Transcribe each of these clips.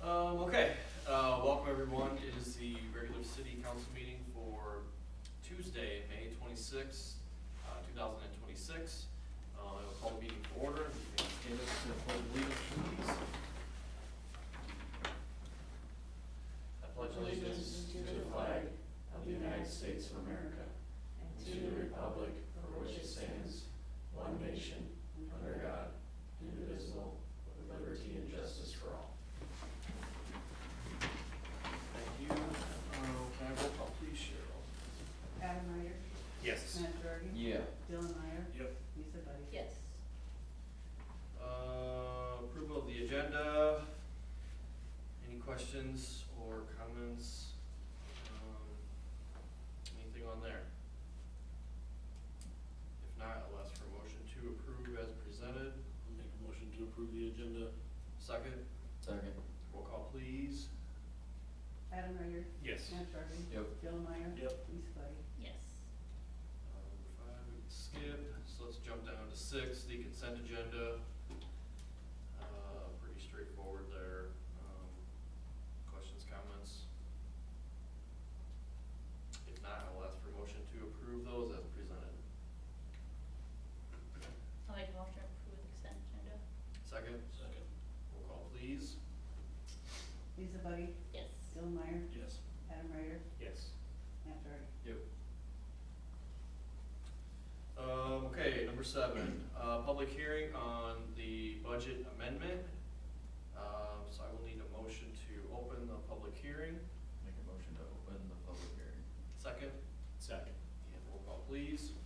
Welcome everyone. It is the regular city council meeting for Tuesday, May 26th, 2026. I will call the meeting to order. You can stand up to the pledge of allegiance, please. I pledge allegiance to the flag of the United States of America and to the republic for which it stands, one nation, under God, indivisible, with liberty and justice for all. Thank you. Can I roll call, please, Cheryl? Adam Ryder? Yes. Matt Jordan? Yeah. Dylan Meyer? Yep. Lisa Buddy? Yes. Approval of the agenda. Any questions or comments? Anything on there? If not, I'll ask for a motion to approve as presented. I'll make a motion to approve the agenda. Second. Second. Roll call, please. Adam Ryder? Yes. Matt Jordan? Yep. Dylan Meyer? Yep. Lisa Buddy? Yes. Number 5, we can skip. So let's jump down to 6, the consent agenda. Pretty straightforward there. Questions, comments? If not, I'll ask for a motion to approve those as presented. I'll make a motion to approve the consent agenda. Second. Second. Roll call, please. Lisa Buddy? Yes. Dylan Meyer? Yes. Adam Ryder? Yes. Matt Jordan? Yep. Okay, number 7, public hearing on the budget amendment. So I will need a motion to open the public hearing. Make a motion to open the public hearing. Second. Second. And roll call, please.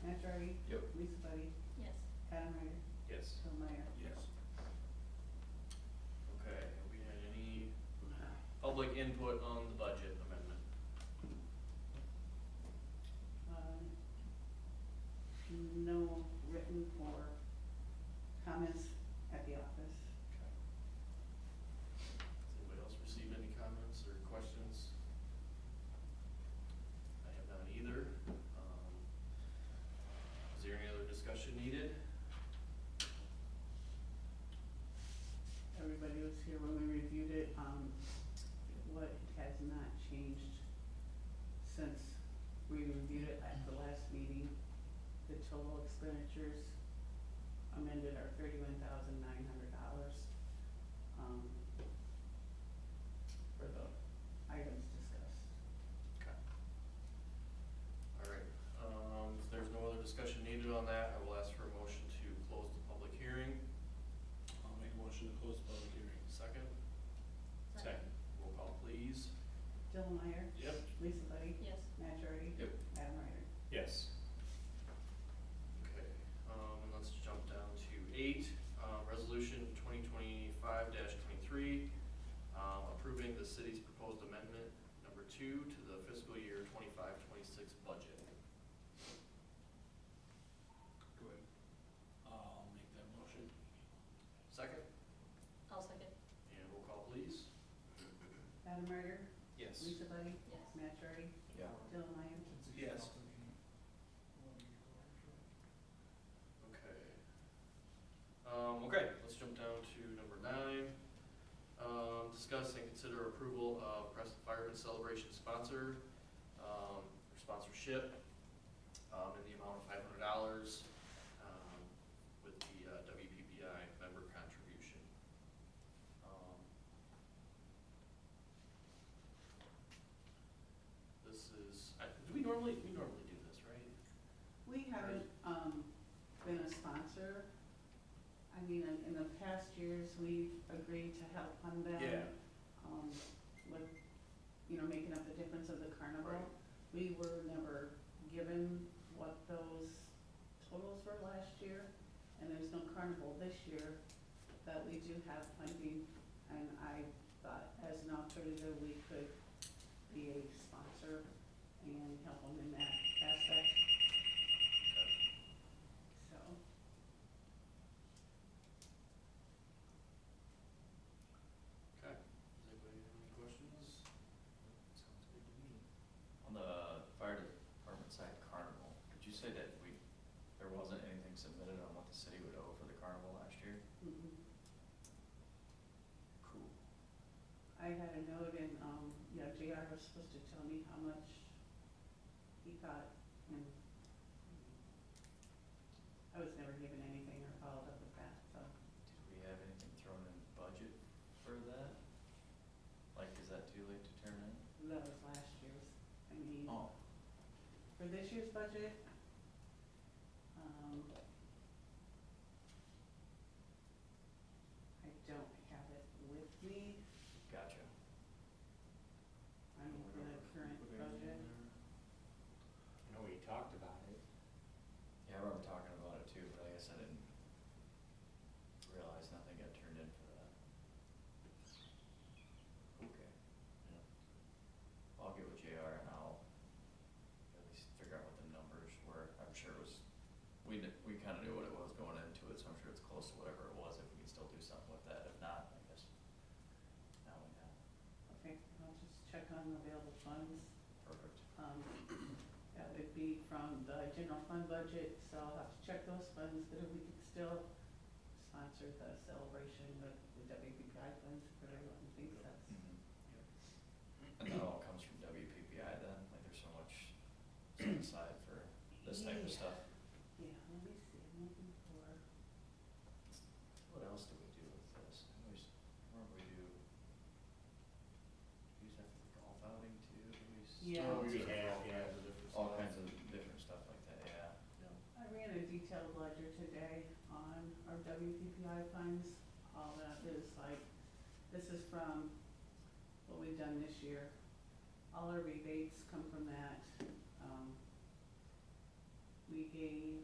Matt Jordan? Yep. Lisa Buddy? Yes. Adam Ryder? Yes. Dylan Meyer? Yes. Okay, have we had any public input on the budget amendment? No written or comments at the office. Okay. Has anybody else received any comments or questions? I have not either. Is there any other discussion needed? Everybody was here when we reviewed it. What has not changed since we reviewed it at the last meeting, the total expenditures amended are $31,900, for the items discussed. Okay. All right, if there's no other discussion needed on that, I will ask for a motion to close the public hearing. I'll make a motion to close the public hearing. Second. Second. Roll call, please. Dylan Meyer? Yep. Lisa Buddy? Yes. Matt Jordan? Yep. Adam Ryder? Yes. Okay, and let's jump down to 8, resolution 2025-23, approving the city's proposed amendment number 2 to the fiscal year 25-26 budget. Go ahead. I'll make that motion. Second, I'll second. and roll call, please. Adam Ryder? Yes. Lisa Buddy? Yes. Matt Jordan? Yeah. Dylan Meyer? Yes. Okay. Okay, let's jump down to number 9. Discuss and consider approval of Preston Fireman Celebration sponsor, or sponsorship, in the amount of $500, with the WPPI member contribution. This is, do we normally do this, right? We haven't, been a sponsor. I mean, in the past years, we've agreed to help fund them. Yeah. With, making up the difference of the carnival. Right. We were never given what those totals were last year, and there's no carnival this year, but we do have funding, and I thought as an alternative, we could be a sponsor and help them in that aspect, so. Okay. Does anybody have any questions? Sounds good to me. On the fire department side carnival, did you say that there wasn't anything submitted on what the city would owe for the carnival last year? Mhm. Cool. I had a note and, yeah, JR was supposed to tell me how much he got, and I was never given anything or followed up with that, so. Did we have anything thrown in budget for that? Like, is that too late to turn in? That was last year's, I mean, Oh, for this year's budget, I don't have it with me, gotcha. I'm in the current budget. I know we talked about it. Yeah, I remember talking about it too, but I guess I didn't realize nothing got turned in for that. Okay, yeah. I'll get with JR and I'll at least figure out what the numbers were. I'm sure it was, we kinda knew what it was going into it, so I'm sure it's close to whatever it was, if we can still do something with that. If not, I guess now we know. Okay, I'll just check on available funds. Perfect. That would be from the general fund budget, so I'll have to check those funds, but if we could still sponsor the celebration with the WPI funds, if everyone thinks that's. Mhm. And that all comes from WPPI then, like there's so much set aside for this type of Yeah. stuff? Yeah, let me see, I'm looking for, What else do we do with this? I always, remember we do that for the golf outing too? Yeah. Oh, we sponsor have, all yeah. kinds of different all kinds of different stuff like that, yeah. I ran a detailed ledger today on our WPPI funds. All that is like, this is from what we've done this year. All our rebates come from that. We gave,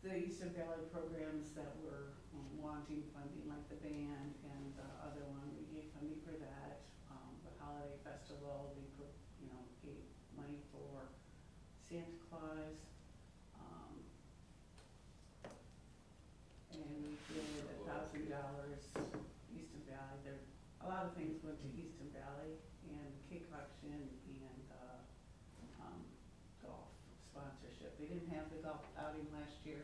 the Eastern Valley programs that were wanting funding, like the band and the other one, we gave funding for that. The holiday festival, we put, gave money for Santa Claus. And we did $1,000 Eastern Valley. There, a lot of things went to Eastern Valley, and cake auction and, golf sponsorship. They didn't have the golf outing last year,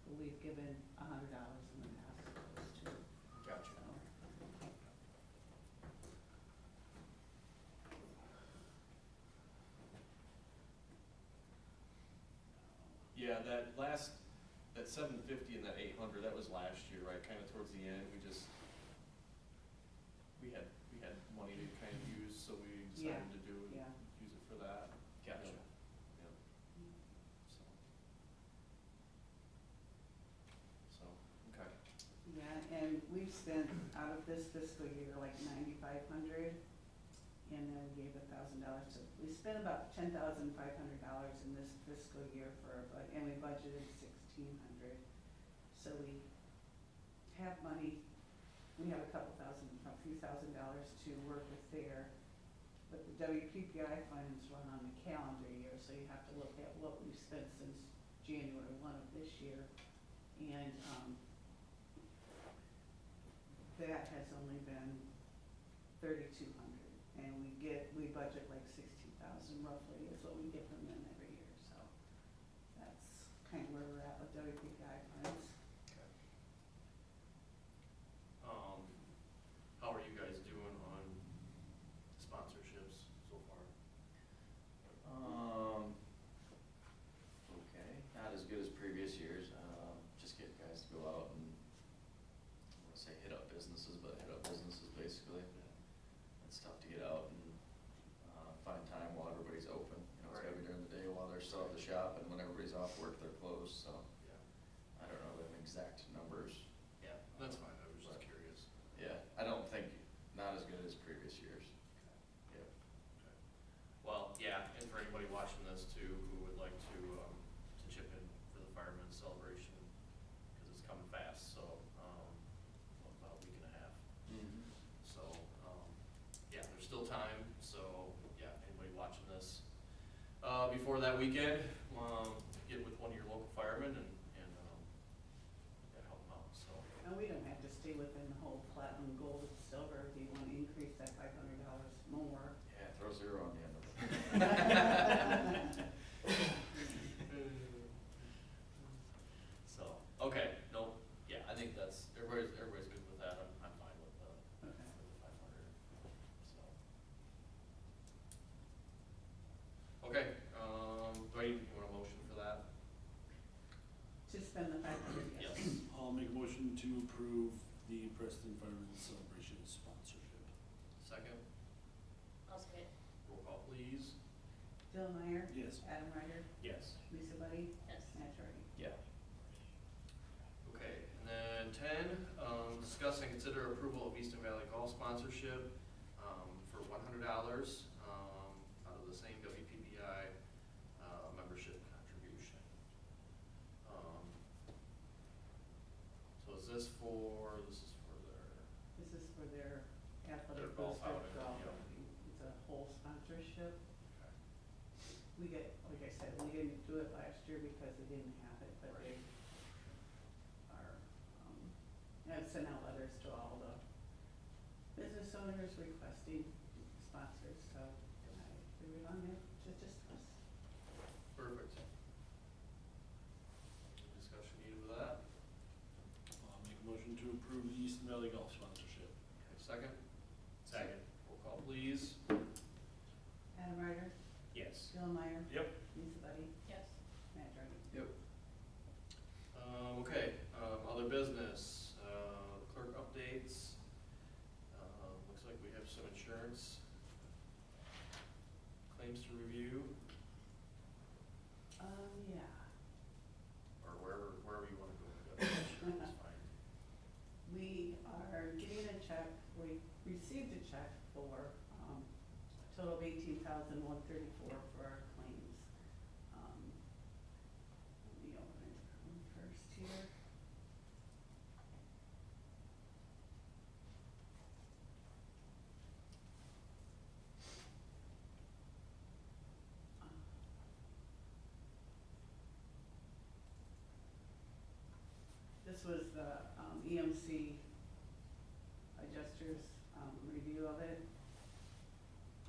but we've given $100 in the past for those two. Gotcha. So, Yeah, that 750 and that 800, that was last year, right, kinda towards the end, we had money to kind of use, so we Yeah, decided to yeah. use it for that. Gotcha. Yep, so, okay. Yeah, and we've spent out of this fiscal year like $9,500, and then we gave $1,000 to, we spent about $10,500 in this fiscal year and we budgeted $1,600. So we have money, we have a few thousand dollars to work with there. But the WPPI funds run on the calendar year, so you have to look at what we've spent since January 1 of this year. And, that has only been $3,200, and we budget like $16,000 roughly is what we get from them every year, so that's kind of where we're at with WPPI funds. Okay. How are you guys doing on sponsorships so far? Okay, not as good as previous years, just get guys to go out and, I don't wanna say hit up businesses, but hit up businesses basically. It's tough to get out and, find time while everybody's open, it's gotta be during the day while they're still at the shop, and when everybody's off work, they're closed, so. Yeah. I don't know the exact numbers. Yeah, that's fine, I was just curious. Yeah, I don't think, not as good as previous years. Yep. Okay. Well, yeah, and for anybody watching this too, who would like to chip in for the firemen's celebration, cause it's coming fast, so, about a week and a half. So, yeah, there's still time, so, yeah, anybody watching this, before that weekend, get with one of your local firemen and yeah, help them out, so. And we don't have to stay within the whole platinum, gold, and silver, if you want to increase that $500 more. Yeah, throw 0 on the end of it. So, approve the Preston Fireman's Celebration sponsorship. Second, I'll second. roll call please. Bill Meyer. Yes. Adam Ryder. Yes. Lisa Buddy. Yes. Matt Charity. Yeah. Okay, and then 10, discuss and consider approval of Easton Valley Golf sponsorship for $100 out of the same WPPI membership contribution. So is this for, This is for their Their athletic golf booster outing, golf. yeah. It's a whole sponsorship. Okay. We get, like I said, we didn't do it last year because they didn't have it, but they are, have sent out letters to all the business owners requesting sponsors, so I threw it on there to discuss. Perfect. Any discussion needed with that? I'll make a motion to approve the Easton Valley Golf sponsorship. Okay, second, Second. roll call please. Adam Ryder, Yes. Bill Meyer. Yep. Lisa Buddy, Yes. Matt Charity. Yep. Okay, other business, clerk updates. Looks like we have some insurance claims to review, Yeah, or wherever you wanna go with that. Insurance, fine. we are getting a check, we received a check for, a total of $18,134 for our claims. Let me open it first here. This was the EMC adjusters review of it,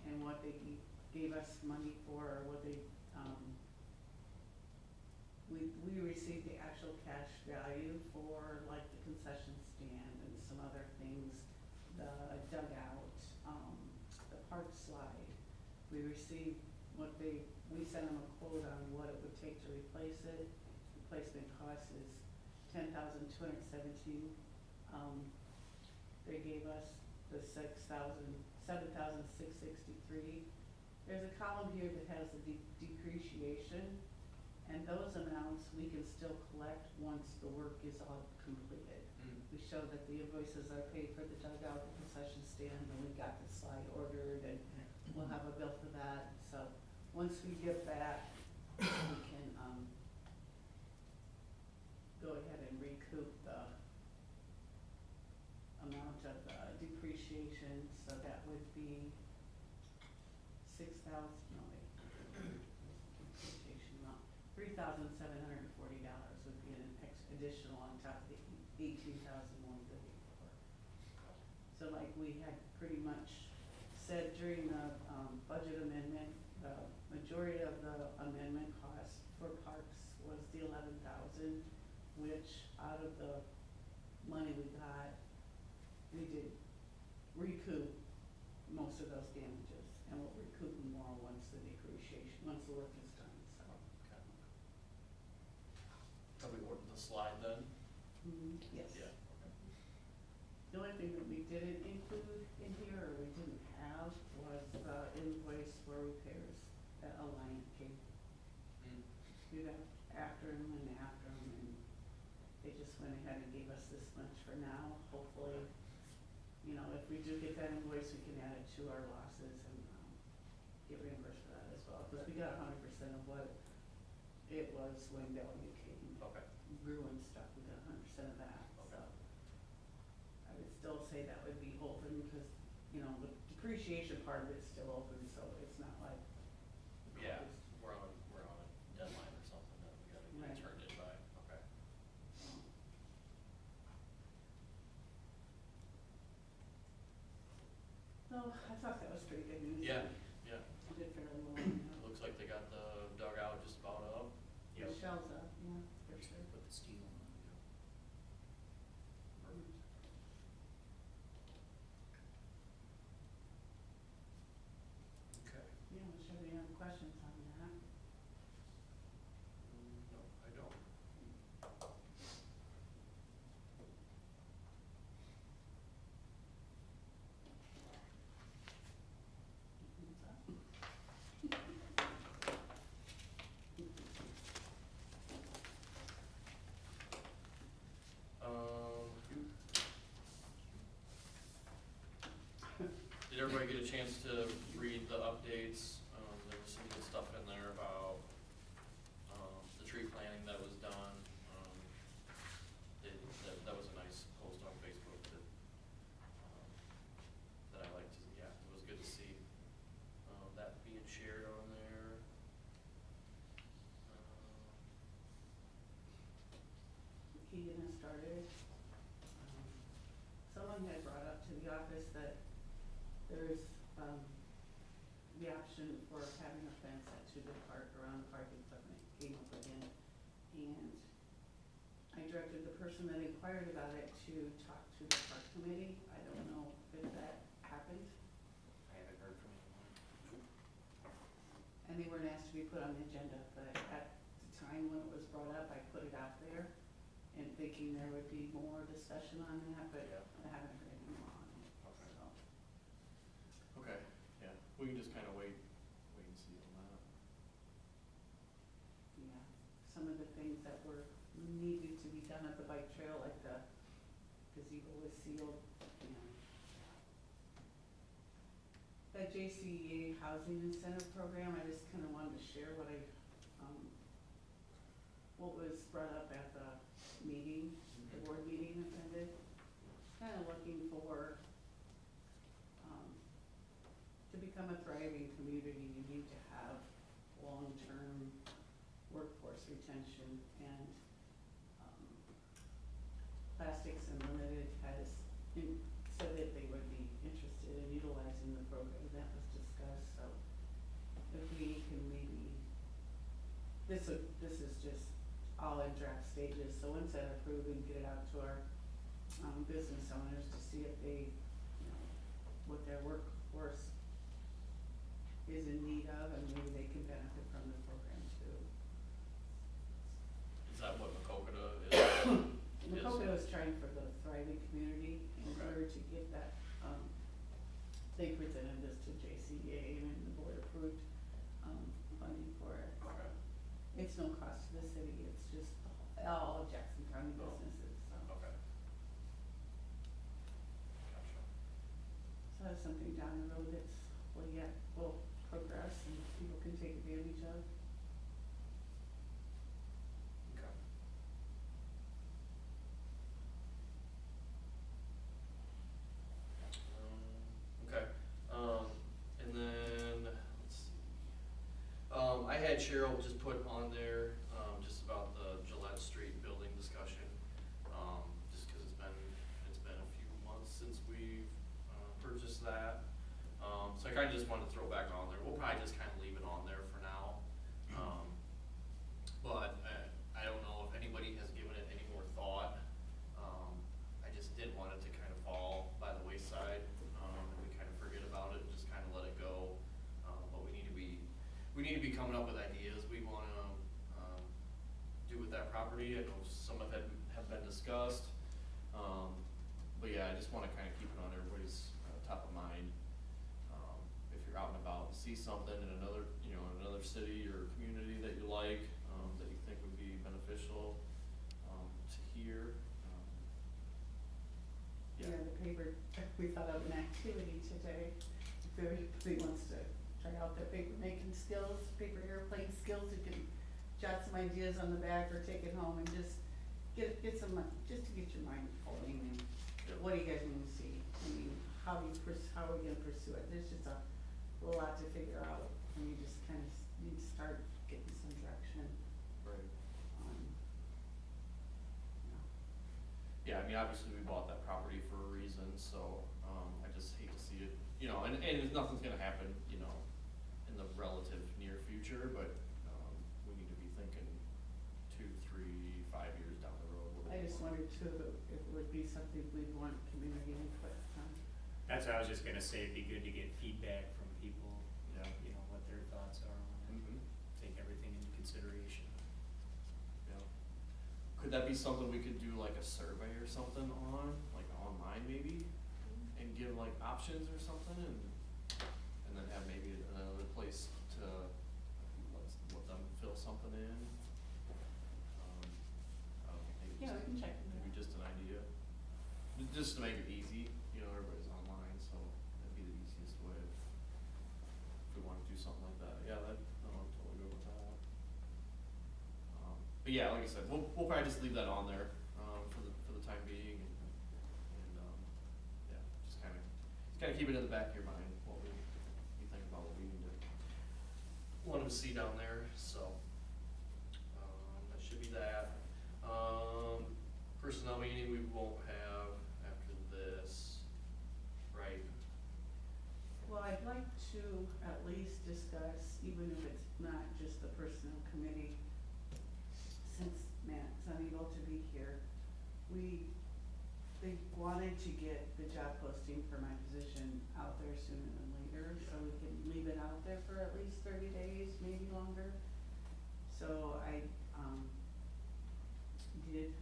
and what they gave us money for, or what they, we received the actual cash value for like the concession stand and some other things, the dugout, the park slide. We received what we sent them a quote on what it would take to replace it. Replacement cost is $10,217. They gave us the $7,663. There's a column here that has the depreciation, and those amounts we can still collect once the work is all completed. We show that the invoices are paid for the dugout, the concession stand, and we got the slide ordered, and we'll have a bill for that. So once we get that, we can, go ahead and recoup the amount of the depreciation, so that would be depreciation amount, $3,740 would be an additional on top of the $18,134. So like we had pretty much said during the, budget amendment, the majority of the amendment cost for parks was the $11,000, which out of the money we got, we did recoup most of those damages, and we'll recoup more once the work is done, so. Okay. Have we ordered the slide then? Yes. Yeah. Okay. The only thing that we didn't include in here, or we didn't have, was the invoice for repairs that Alliant came. We got after them, and they just went ahead and gave us this much for now. Hopefully, you know, if we do get that invoice, we can add it to our losses and, get reimbursed for that as well, because we got 100% of what it was when Delegate came. Okay. Grew and stuff, we got 100% of that, so. Okay. I would still say that would be open, because, you know, the depreciation part of it's still open, so it's not like. Yeah, we're on a deadline or something that we gotta Right. get turned in by, okay. So, I thought that was pretty good news. Yeah, yeah. We did fairly well, It looks like they got the dugout just about up. The shells up, yeah, for sure. Put the steel on. Perfect. Okay. Yeah, unless you have any other questions on that. No, I don't. did everybody get a chance to read the updates? There was some good stuff in there about, the tree planting that was done. That was a nice post on Facebook that I liked. Yeah, it was good to see, that being shared on there. Getting us started. Someone had brought up to the office that there's, the option for having a fence at Tudor Park around the parking equipment came up again. And I directed the person that inquired about it to talk to the park committee. I don't know if that happened. I haven't heard from anyone. And they weren't asked to be put on the agenda, but at the time when it was brought up, I put it out there and thinking there would be more discussion on that, but Yeah. I haven't heard any more on it, Okay. so. Okay, yeah, we can just kinda wait and see on that. Yeah, some of the things that were needed to be done at the bike trail, like the gazebo was sealed, and that JCEA housing incentive program, I just kinda wanted to share what what was brought up at the meeting, the board meeting attended. Kinda looking for, to become a thriving community, you need to have long-term workforce retention, and, Plastics Unlimited has said that they would be interested in utilizing the program that was discussed, so if we can maybe, this is just all in draft stages, so once that approved, we can get it out to our, business owners to see if they, what their workforce is in need of, and maybe they can benefit from the program too. Is that what Macokota is? Macokota is trying for the thriving community, in Okay. order to get that, they presented this to JCEA and the board approved, funding for it. Okay. It's no cost to the city, it's just all of Jackson County Oh. businesses, so. Okay. Gotcha. So that's something down the road that's, will progress and people can take advantage of. Okay. Okay, and then, let's see. I had Cheryl just put on there, just about the Gillette Street building discussion, just cause it's been a few months since we've, purchased that. So I kinda just wanted to throw back on there, we'll probably just kinda leave it on there for now. But, I don't know if anybody has given it any more thought. I just didn't want it to kind of fall by the wayside, and we kind of forget about it and just kind of let it go. But we need to be coming up with ideas we wanna, do with that property. I know some of it have been discussed. But yeah, I just wanna kind of keep it on everybody's, top of mind. If you're out and about and see something in another, in another city or community that you like, that you think would be beneficial, to hear, Yeah, the paper, we thought of an activity today, if everybody wants to try out their paper making skills, paper airplane skills, you can jot some ideas on the back or take it home and just get some, just to get your mind flowing and Yep. what do you guys want to see? I mean, how are we gonna pursue it? There's just a lot to figure out, and you just kind of need to start getting some direction Right. on, Yeah, I mean, obviously we bought that property for a reason, so, I just hate to see it, and nothing's gonna happen, in the relative near future, but, we need to be thinking 2, 3, 5 years down the road. what do I we just want. wondered too, if it would be something we'd want community input on. That's what I was just gonna say, it'd be good to get feedback from people, Yeah. What their thoughts are on it, Mhm. take everything into consideration. Yeah. Could that be something we could do like a survey or something on, like online maybe? And give like options or something and then have maybe another place to let them fill something in? I don't know, maybe Yeah, we just- can check into maybe that. just an idea. Just to make it easy, everybody's online, so that'd be the easiest something like that, yeah, that, no, I'm totally good with that. But yeah, like I said, we'll probably just leave that on there, for the time being, and, yeah, just kinda keep it in the back of your mind, what we think about what we need to, want to see down there, so, that should be that. Personnel meeting we won't have after this, right? Well, I'd like to at least discuss, even if it's not just the personnel committee, since Matt's unable to be here, they wanted to get the job posting for my position out there sooner than later, so we can leave it out there for at least 30 days, maybe longer. So I, did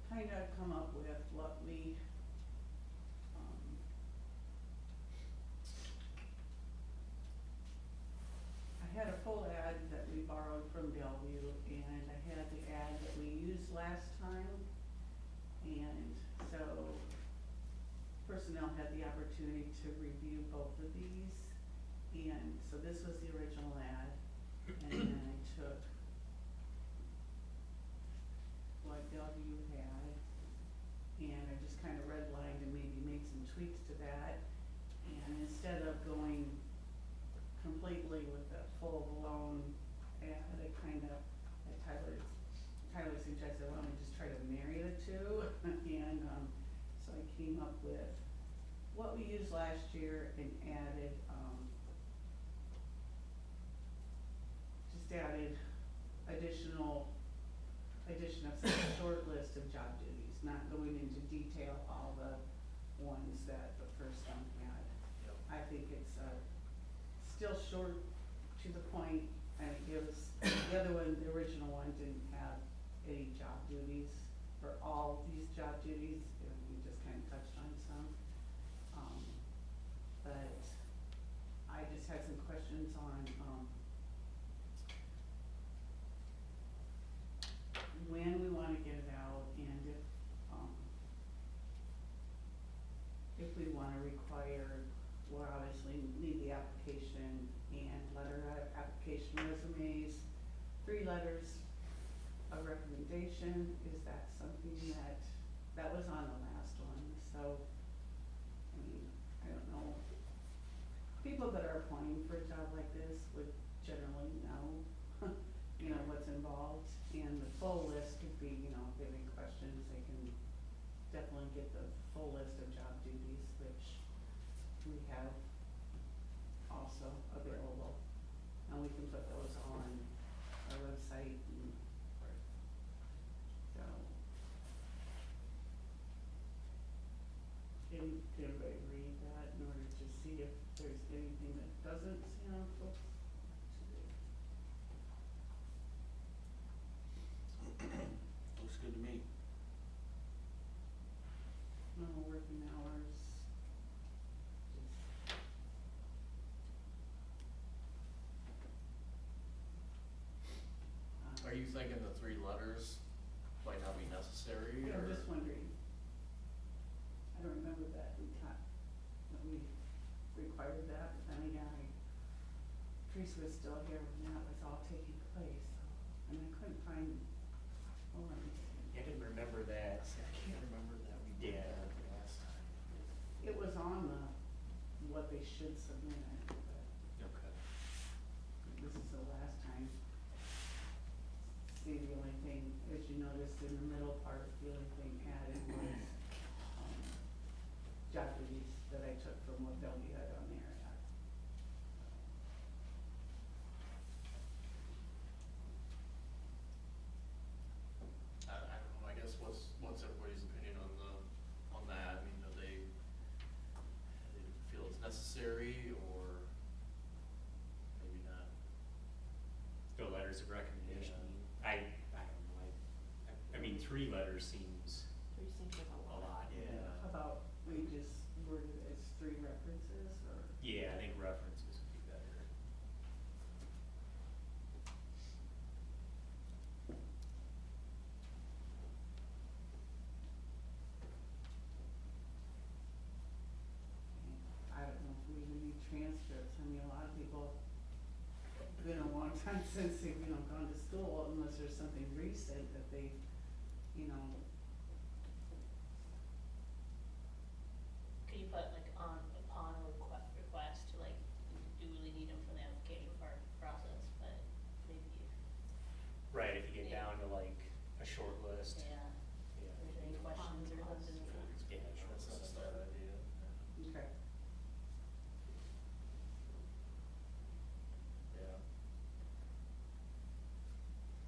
kind of come up with what we, I had a full ad that we borrowed from Bellevue, and I had the ad that we used last time. And so personnel had the opportunity to review both of these. And so this was the original ad, and then I took what Bellevue had, and I just kind of redlined and maybe made some tweaks to that. And instead of going completely with a full-blown ad, I kind of, like Tyler suggested, why don't we just try to marry the two? And, so I came up with what we used last year and added, just added addition of some short list of job duties, not going into detail all the ones that the first one had. Yep. I think it's, still short to the point, and it gives, the other one, the original one didn't have any job duties for all these job duties, and we just kind of touched on some. But I just had some questions on, when we wanna get it out, and if we wanna require, we'll obviously need the application and letter of application, resumes, 3 letters of recommendation. Is that something that was on the last one? So, I mean, I don't know. People that are applying for a job like this would generally know, you know, what's involved. And the full list could be, you know, if they have any questions, they can definitely get the full list of job duties, which we have also available. And we can put those on our website, and so. Can everybody read that in order to see if there's anything that doesn't sound close to it? Looks good to me. Normal working hours. Are you thinking the 3 letters might not be necessary, Yeah, or? I'm just wondering. I don't remember that we required that, but then again, Teresa was still here when that was all taking place, so, and I couldn't find, hold on, let me see. I didn't remember that. I can't remember that we did Yeah. that last time. It was on what they should submit, but Okay. this is the last time. See, the only thing, as you noticed in the middle part, the only thing added was, job duties that I took from what Bellevue had on there. I don't know, I guess what's everybody's opinion on that? I mean, do they feel it's necessary, or maybe not? The letters of recommendation. I don't know, I mean, 3 letters seems 3 seems like a lot, yeah. How about we just word it as 3 references, or? Yeah, I think references would be better. I don't know if we even need transcripts. I mean, a lot of people unless there's something recent that they, you know, Could you put like upon request to like, you do really need them for the application process, but maybe Right, if you get Yeah. down to like a short list. if, yeah, Yeah. if there's any questions or something. Yeah, That's not a bad idea. okay. Yeah.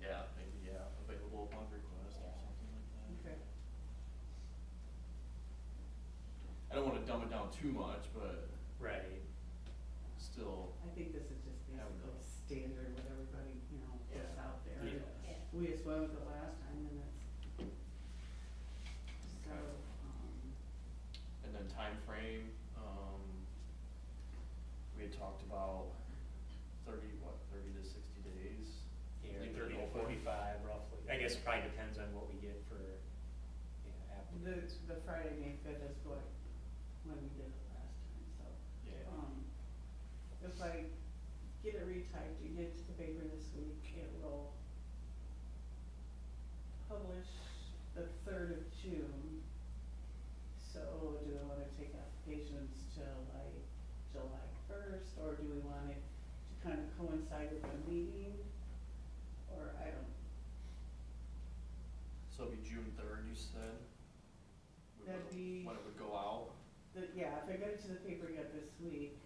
Yeah, maybe, yeah, available upon request or Yeah. something like that. Okay. I don't wanna dumb it down too much, but Right, still, I think this is just Have basically the- standard what everybody, you know, puts Yeah. out there. Yeah. Yeah. We just went with it last time and it's, so, Okay. And then timeframe, we had talked about 30 to 60 days? yeah, Leave it 30 to open. 45 roughly. I guess it probably depends on what we get for, yeah, applicants. the Friday, May 5th is what, when we did it last time, so. Yeah. If I get it retyped and get it to the paper this week, it will publish the 3rd of June. So do I wanna take applications till like July 1st, or do we want it to kind of coincide with the meeting? Or I don't, So it'd be June 3rd, you said? That'd be- When it would go out? yeah, if I get it to the paper yet this week,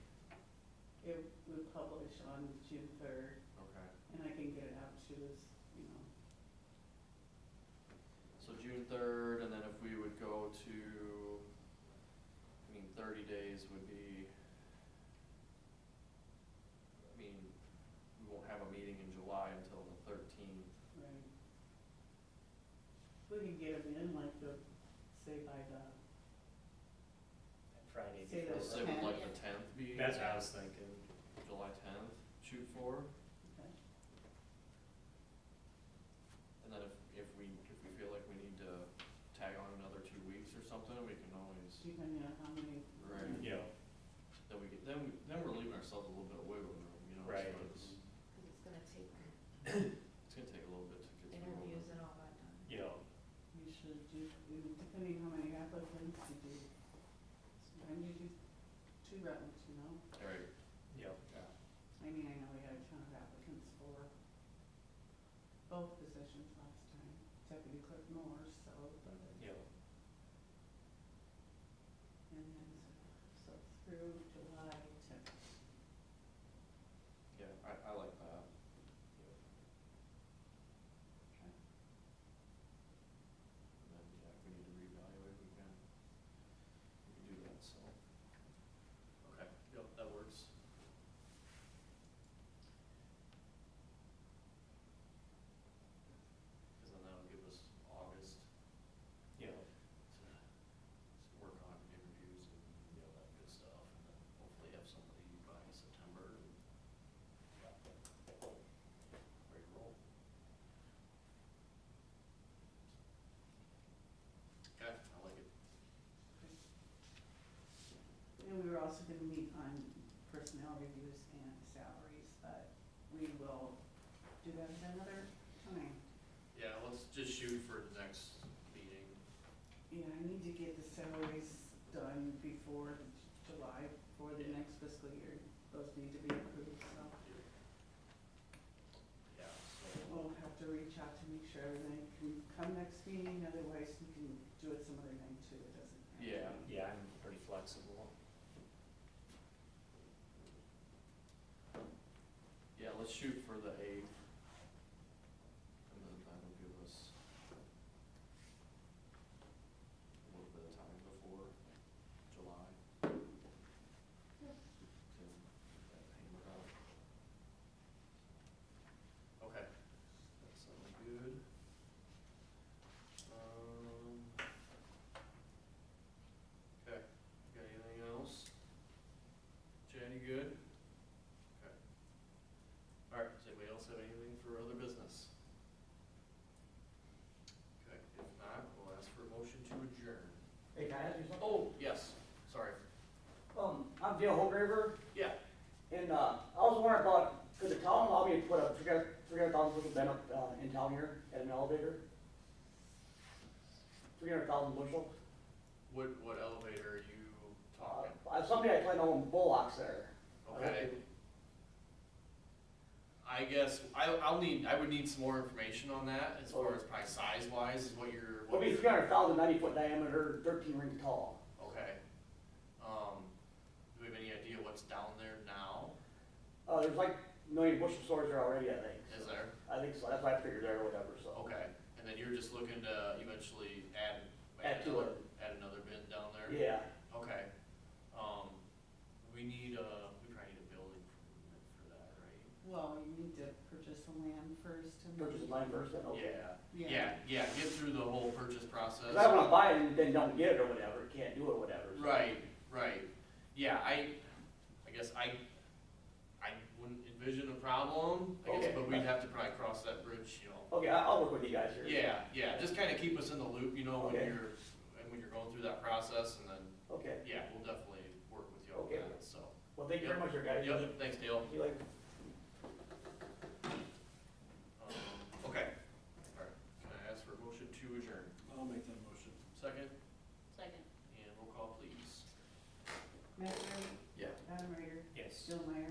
it would publish on June 3rd. Okay. And I can get it out to as, you know, So June 3rd, and then if we would go to, 30 days would be, we won't have a meeting in July until the 13th. right. We can get them in like the, say by the, That Friday Say before. the Let's say would 10th. like the 10th be? That's what I was thinking. July 10th, shoot for. okay, And then if we feel like we need to tag on another 2 weeks or something, we can always, depending on how many. Right. Yeah, then we're leaving ourselves a little bit of wiggle room, you know, so Right. it's, Cause it's gonna take it's gonna take a little bit to get through. interviews and all that done. yeah, Usually do, depending how many applicants you do. Sometimes you do 2 rounds, you know. Alright, yeah. yeah, I mean, I know we had a ton of applicants for both positions last time, deputy clerk more, so, but, Yeah, and then, so through July 10th. yeah, I like that. Okay. And then, yeah, if we need to reevaluate, we can do that, so. Okay, yep, that works. Cause then that'll give us August yeah, to work on interviews and, all that good stuff, and then hopefully have somebody by September and ready to roll. Okay, I like it. And we were also gonna meet on personnel reviews and salaries, but we will do that at another time. Yeah, let's just shoot for the next meeting. Yeah, I need to get the salaries done before July, for the next fiscal year. Those need to be approved, so Yeah, so, we'll have to reach out to make sure everything can come next meeting, otherwise we can do it some other night too, it doesn't have to Yeah. be. yeah, I'm pretty flexible. yeah, let's shoot for the 8th. And then that'll give us a little bit of time before July. To get that hammered out. Okay, that sounds good. Okay, got anything else? in town here at an elevator. 300,000 bushel. What elevator are you talking? Someday I plan to own Bullocks there. Okay. I guess, I would need some more information on that, as far as probably size-wise, is what you're. It'll be 300,000, 90-foot diameter, 13 rings tall. Okay. Do we have any idea what's down there now? There's like a million bushel stores there already, I think. Is there? I think so, that's why I figured there or whatever, so. Okay, and then you're just looking to eventually add Add to another, it. add another bin down there? Yeah, Okay. We need, we probably need a building permit for that, right? Well, you need to purchase the land first and. purchase the line first, then, okay. Yeah, get through the whole purchase process. 'Cause I don't wanna buy it and then don't get it or whatever, can't do it or whatever. So. Right, yeah, I guess I wouldn't envision a problem, I guess, Okay. but we'd have to probably cross that bridge, you know. Okay, I'll work with you guys here. Yeah, just kinda keep us in the loop, you know, when Okay. you're going through that process, and then, Okay, yeah, we'll definitely work with you on Okay. that, so. well, thank you very much, guys. Yep, thanks, Dale. See you later. Okay, alright, can I ask for a motion to adjourn? I'll make that motion. Second, Second. and roll call please. Matt Ray, Yeah. Adam Ryder, Yes. Jill Meyer,